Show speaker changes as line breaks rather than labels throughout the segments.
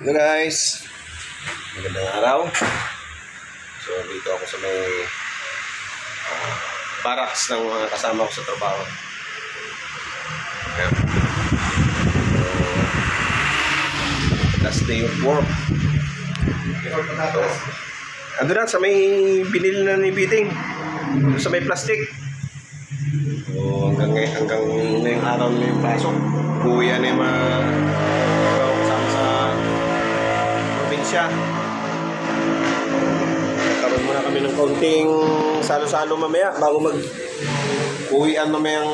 Hello guys, magandang araw. So dito ako sa may barracks ng mga kasama ko sa trabaho. Ayan. Last day of work. Ando na sa may binili na ni Biting, sa may plastic. So hanggang ngayong araw na yung pasok. Kuya na yung mga kasama sa probinsya. Nagkaroon muna kami ng kaunting salo-salo mamaya bago mag-uwian mamayang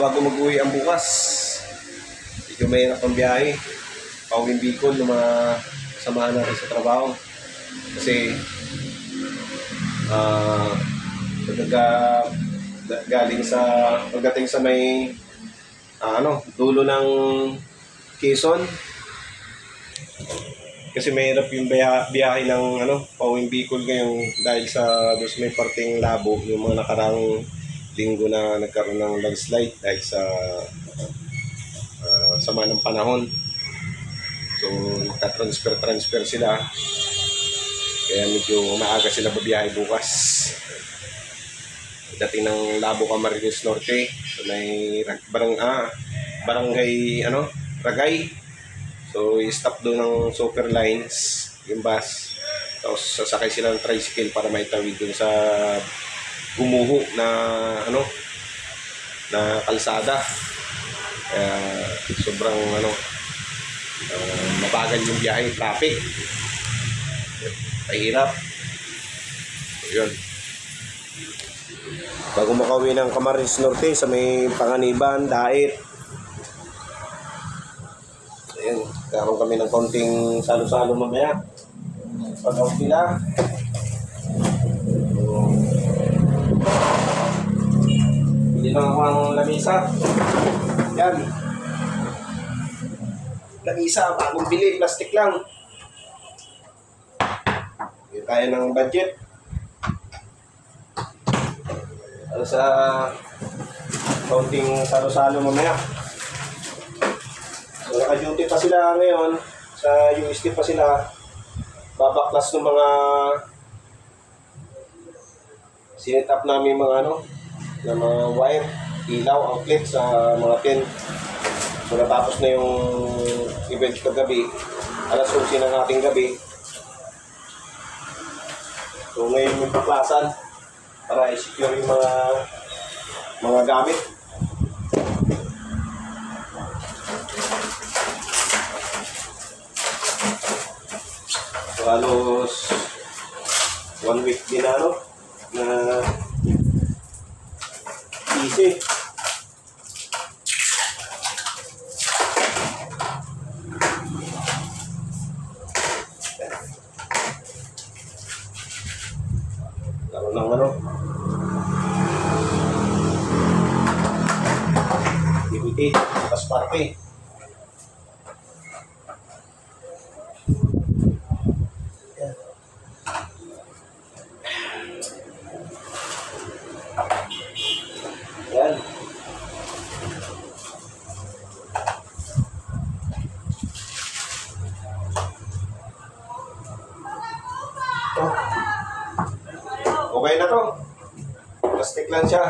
bago mag-uwi ang bukas. Medyo mahirap ang biyahe. Pauwing Bicol ng mga samahan natin sa trabaho. Kasi galing sa pagdating sa may dulo ng Quezon. Kasi mahirap yung biyahe ng pauwing Bicol ngayon dahil sa doon may parteng labo yung mga nakarang linggo na nagkaroon ng landslide dahil sa sama ng panahon. So nagta-transfer sila. Kaya medyo maaga sila babiyahe bukas. Dating ng Labo Camarines Norte, so may barangay Ragay. So i-stop doon ng Super Lines yung bus. Tapos sasakay sila ng tricycle para maitawid doon sa gumuho na na kalsada. Kaya sobrang mabagal yung biyahe, traffic. Mahirap. So, yun. Bago makauwi ng Camarines Norte sa may Panganiban, Dait. Ayan, karoon kami ng konting salo-salo mamaya. Pag-out nila. Hindi lang ako ang lamisa. Yan. Lamisa, bagong bili, plastic lang. Hindi tayo ng budget. Sa konting salo-salo mamaya. So naka-duty pa sila ngayon. Sa UST pa sila. Babaklas ng mga sinet up namin mga na mga wire, ilaw, outlet sa mga tent. So natapos na yung event kagabi. Alas 11 ng ating gabi. So ngayon yung baklasan para i-secure yung mga gamit. So halos 1 week din na easy. Karoon ng activity, pasparte. Yan. Okay na to. Plastic lang siya.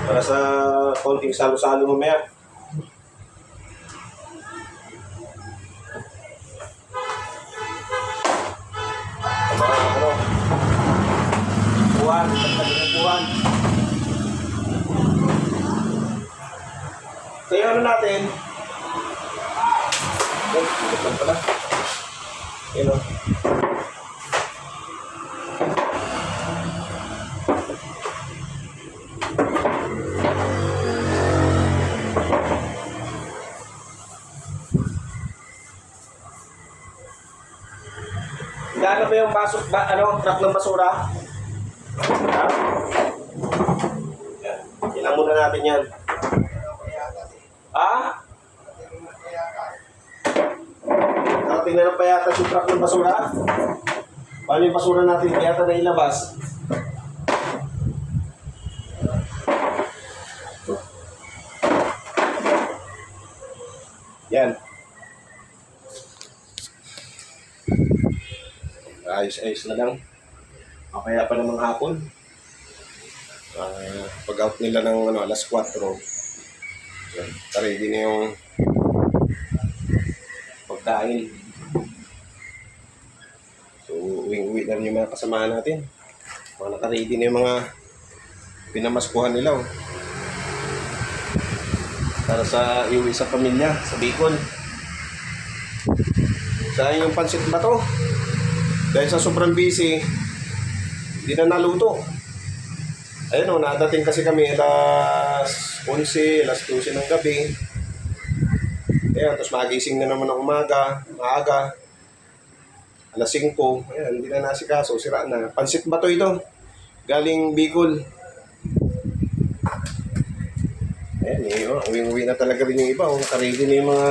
Para sa konting salo-salo mamaya. Mga buwan, buwan. Kaya natin. Ito pala. Gaano ba yung truck ng basura? Ha? Ilang muna natin yan. Ha? Nakatingnan na pa yata yung truck ng basura? Paano yung basura natin yata na ilabas? Yan. Ayos-ayos na lang. Kaya pa namang hapon. Pag out nila ng alas 4. Yan. Ready na yung pagkain. So, uwi na rin yung mga kasamahan natin. Mga naka-ready na yung mga pinamaskuhan nila. Oh. Para sa iuwi sa pamilya, sa Bicol. Saan yung pansit ba to? Dahil sa sobrang busy, hindi na naluto. Ayun o, nadating kasi kami alas 11, alas 12 ng gabi. Ayan, tapos magising na naman ng maaga. Alas 5, ayan, hindi na nasikaso, sira na. Pansit ba to ito? Galing Bicol. Ayan, uwi-uwi na talaga rin yung iba. Nakaready na yung mga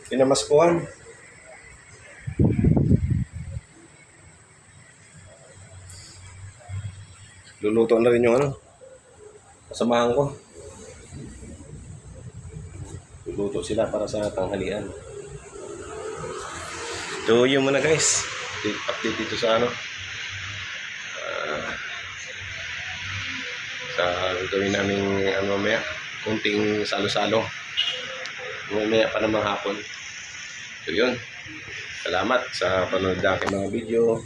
pinamaskuhan. Luluto na rin yung kasamahan ko. Luluto sila para sa tanghalian. So yun muna guys. Update dito sa sa gawin namin mamaya. Kunting salo-salo. Mamaya pa namang hapon. So yun. Salamat sa panonood ng aking mga video.